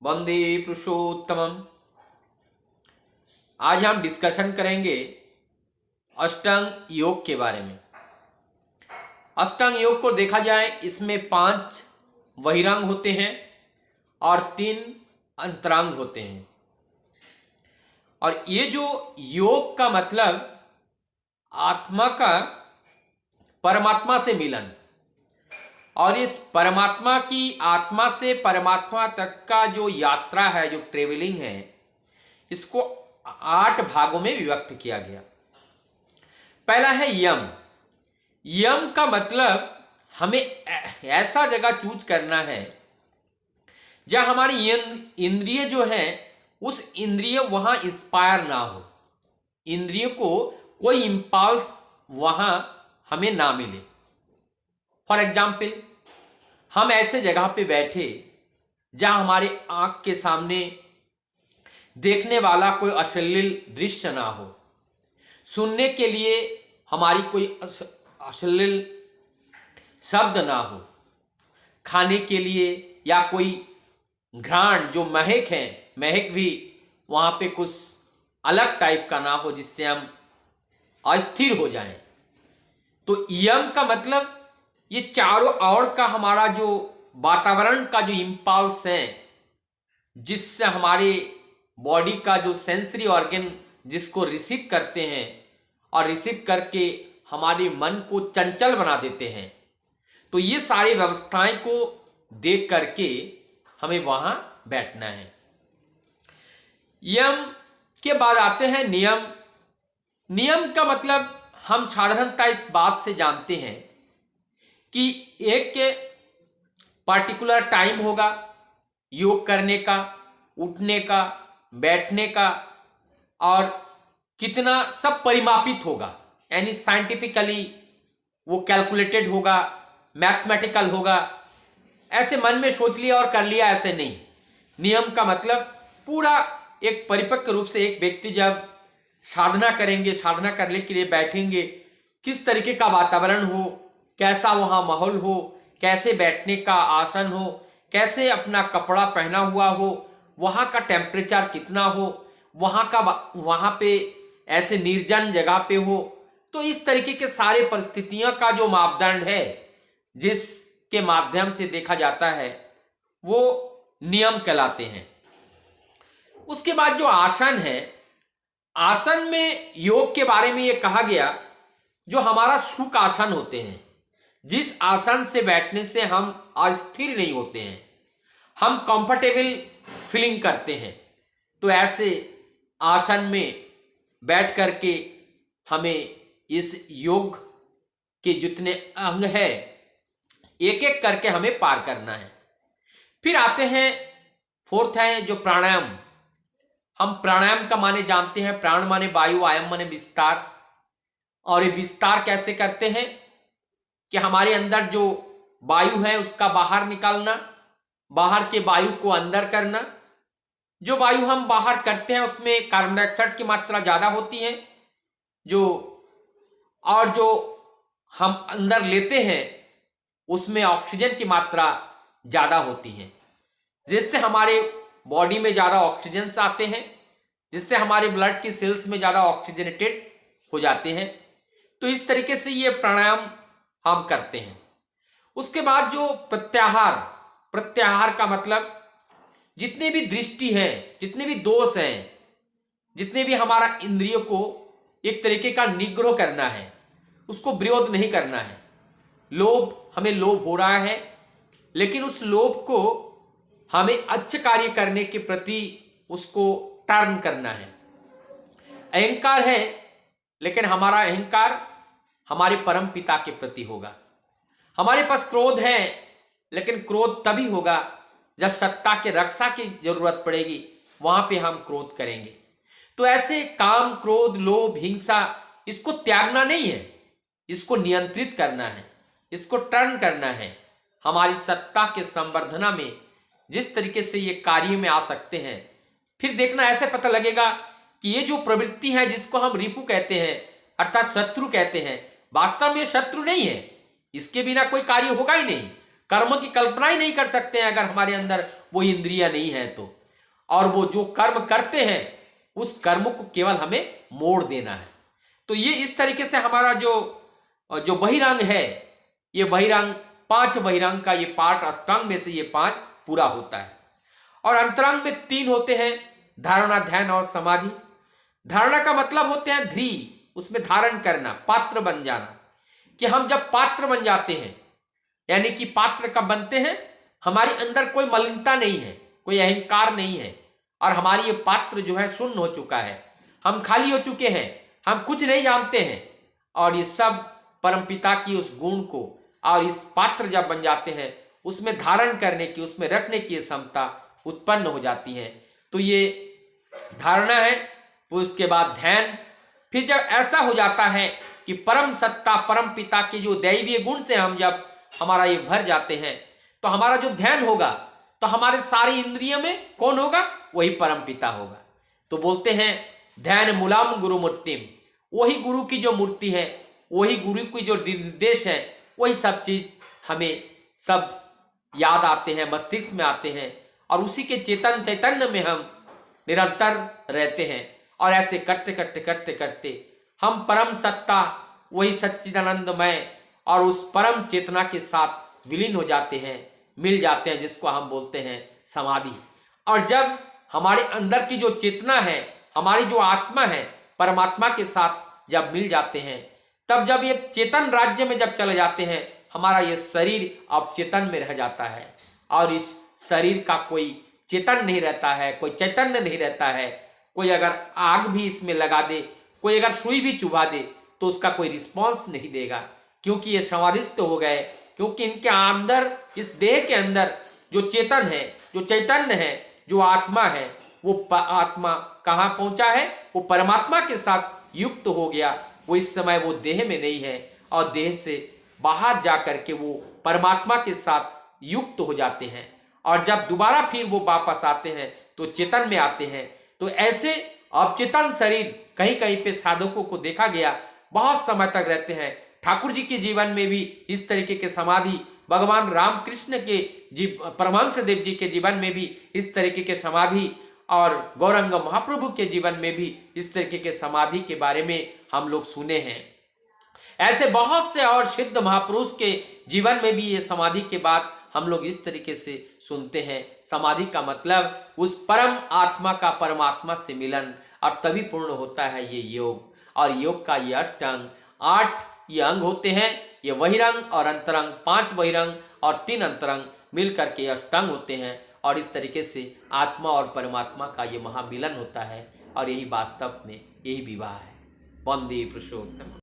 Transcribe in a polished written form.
वंदे पुरुषोत्तमम। आज हम डिस्कशन करेंगे अष्टांग योग के बारे में। अष्टांग योग को देखा जाए, इसमें 5 बहिरंग होते हैं और 3 अंतरंग होते हैं। और ये जो योग का मतलब आत्मा का परमात्मा से मिलन, और इस परमात्मा की आत्मा से परमात्मा तक का जो यात्रा है, जो ट्रेवलिंग है, इसको 8 भागों में विभक्त किया गया। पहला है यम। यम का मतलब हमें ऐसा जगह चूज करना है जहां हमारी इंद्रिय जो है, उस इंद्रिय वहां इंस्पायर ना हो, इंद्रिय को कोई इंपल्स वहां हमें ना मिले। फॉर एग्जाम्पल, हम ऐसे जगह पे बैठे जहां हमारे आंख के सामने देखने वाला कोई अश्लील दृश्य ना हो, सुनने के लिए हमारी कोई अश्लील शब्द ना हो, खाने के लिए या कोई घ्राण जो महक है, महक भी वहां पे कुछ अलग टाइप का ना हो जिससे हम अस्थिर हो जाएं। तो यम का मतलब ये चारों ओर का हमारा जो वातावरण का जो इंपल्स है, जिससे हमारे बॉडी का जो सेंसरी ऑर्गन जिसको रिसीव करते हैं और रिसीव करके हमारे मन को चंचल बना देते हैं, तो ये सारी व्यवस्थाएं को देख करके हमें वहां बैठना है। यम के बाद आते हैं नियम। नियम का मतलब हम साधारणतः इस बात से जानते हैं कि एक पार्टिकुलर टाइम होगा योग करने का, उठने का, बैठने का, और कितना सब परिमापित होगा, यानी साइंटिफिकली वो कैलकुलेटेड होगा, मैथमेटिकल होगा। ऐसे मन में सोच लिया और कर लिया, ऐसे नहीं। नियम का मतलब पूरा एक परिपक्व रूप से एक व्यक्ति जब साधना करेंगे, साधना करने के लिए बैठेंगे, किस तरीके का वातावरण हो, कैसा वहाँ माहौल हो, कैसे बैठने का आसन हो, कैसे अपना कपड़ा पहना हुआ हो, वहाँ का टेम्परेचर कितना हो, वहाँ पे ऐसे निर्जन जगह पे हो, तो इस तरीके के सारे परिस्थितियों का जो मापदंड है जिसके माध्यम से देखा जाता है, वो नियम कहलाते हैं। उसके बाद जो आसन है, आसन में योग के बारे में ये कहा गया जो हमारा सुख आसन होते हैं, जिस आसन से बैठने से हम अस्थिर नहीं होते हैं, हम कंफर्टेबल फीलिंग करते हैं। तो ऐसे आसन में बैठ करके हमें इस योग के जितने अंग है एक एक करके हमें पार करना है। फिर आते हैं 4th है जो प्राणायाम। हम प्राणायाम का माने जानते हैं, प्राण माने वायु, आयाम माने विस्तार। और ये विस्तार कैसे करते हैं कि हमारे अंदर जो वायु है उसका बाहर निकालना, बाहर के वायु को अंदर करना। जो वायु हम बाहर करते हैं उसमें कार्बन डाइऑक्साइड की मात्रा ज़्यादा होती है, और जो हम अंदर लेते हैं उसमें ऑक्सीजन की मात्रा ज़्यादा होती है, जिससे हमारे बॉडी में ज़्यादा ऑक्सीजन आते हैं, जिससे हमारे ब्लड की सेल्स में ज़्यादा ऑक्सीजनेटेड हो जाते हैं। तो इस तरीके से ये प्राणायाम हम करते हैं। उसके बाद जो प्रत्याहार, प्रत्याहार का मतलब जितने भी दृष्टि है, जितने भी दोष हैं, जितने भी हमारा इंद्रियों को एक तरीके का निग्रह करना है, उसको विरोध नहीं करना है। लोभ, हमें लोभ हो रहा है, लेकिन उस लोभ को हमें अच्छे कार्य करने के प्रति उसको टर्न करना है। अहंकार है, लेकिन हमारा अहंकार हमारे परम पिता के प्रति होगा। हमारे पास क्रोध है, लेकिन क्रोध तभी होगा जब सत्ता के रक्षा की जरूरत पड़ेगी, वहां पे हम क्रोध करेंगे। तो ऐसे काम, क्रोध, लोभ, हिंसा, इसको त्यागना नहीं है, इसको नियंत्रित करना है, इसको टर्न करना है। हमारी सत्ता के संवर्धना में जिस तरीके से ये कार्य में आ सकते हैं, फिर देखना ऐसे पता लगेगा कि ये जो प्रवृत्ति है जिसको हम रिपु कहते हैं अर्थात शत्रु कहते हैं, वास्तव में शत्रु नहीं है, इसके बिना कोई कार्य होगा ही नहीं। कर्म की कल्पना ही नहीं कर सकते हैं अगर हमारे अंदर वो इंद्रियां नहीं है तो। और वो जो कर्म करते हैं उस कर्म को केवल हमें मोड़ देना है। तो ये इस तरीके से हमारा जो बहिरंग है, ये बहिरंग 5 बहिरंग का ये पार्ट अष्टांग में से ये 5 पूरा होता है। और अंतरंग में 3 होते हैं, धारणा, ध्यान और समाधि। धारणा का मतलब होते हैं ध्री, उसमें धारण करना, पात्र बन जाना। कि हम जब पात्र बन जाते हैं, यानी कि पात्र कब बनते हैं, हमारे अंदर कोई मलिनता नहीं है, कोई अहंकार नहीं है, और हमारी ये पात्र जो है शून्य हो चुका है, हम खाली हो चुके हैं, हम कुछ नहीं जानते हैं। और ये सब परमपिता की उस गुण को, और इस पात्र जब बन जाते हैं उसमें धारण करने की, उसमें रखने की क्षमता उत्पन्न हो जाती है। तो ये धारणा है। उसके बाद ध्यान। फिर जब ऐसा हो जाता है कि परम सत्ता, परम पिता के जो दैवीय गुण से हम जब हमारा ये भर जाते हैं, तो हमारा जो ध्यान होगा, तो हमारे सारी इंद्रियों में कौन होगा, वही परम पिता होगा। तो बोलते हैं ध्यान मूलम गुरु मूर्तिम, वही गुरु की जो मूर्ति है, वही गुरु की जो निर्देश है, वही सब चीज हमें सब याद आते हैं, मस्तिष्क में आते हैं, और उसी के चैतन्य में हम निरंतर रहते हैं। और ऐसे करते करते करते करते हम परम सत्ता, वही सच्चिदानंदमय और उस परम चेतना के साथ विलीन हो जाते हैं, मिल जाते हैं, जिसको हम बोलते हैं समाधि। और जब हमारे अंदर की जो चेतना है, हमारी जो आत्मा है, परमात्मा के साथ जब मिल जाते हैं, तब जब ये चेतन राज्य में जब चले जाते हैं, हमारा ये शरीर अब चेतन में रह जाता है, और इस शरीर का कोई चेतन नहीं रहता है, कोई चैतन्य नहीं रहता है। कोई अगर आग भी इसमें लगा दे, कोई अगर सुई भी चुभा दे, तो उसका कोई रिस्पॉन्स नहीं देगा, क्योंकि ये समाधिस्थ हो गए। क्योंकि इनके अंदर, इस देह के अंदर जो चेतन है, जो चैतन्य है, जो आत्मा है, वो आत्मा कहाँ पहुंचा है, वो परमात्मा के साथ युक्त हो गया। वो इस समय वो देह में नहीं है, और देह से बाहर जा करके वो परमात्मा के साथ युक्त हो जाते हैं। और जब दोबारा फिर वो वापस आते हैं तो चेतन में आते हैं। तो ऐसे अवचेतन शरीर कहीं कहीं पे साधकों को देखा गया बहुत समय तक रहते हैं। ठाकुर जी के जीवन में भी इस तरीके के समाधि, भगवान रामकृष्ण के परमहंस देव जी के जीवन में भी इस तरीके के समाधि, और गौरंग महाप्रभु के जीवन में भी इस तरीके के समाधि के बारे में हम लोग सुने हैं। ऐसे बहुत से और सिद्ध महापुरुष के जीवन में भी ये समाधि के बाद हम लोग इस तरीके से सुनते हैं। समाधि का मतलब उस परम आत्मा का परमात्मा से मिलन, और तभी पूर्ण होता है ये योग। और योग का ये अष्टांग 8 ये अंग होते हैं। ये बहिरंग और अंतरंग, 5 बहिरंग और 3 अंतरंग मिलकर के अष्टांग होते हैं। और इस तरीके से आत्मा और परमात्मा का ये महामिलन होता है, और यही वास्तव में यही विवाह है। वंदे पुरुषोत्तम।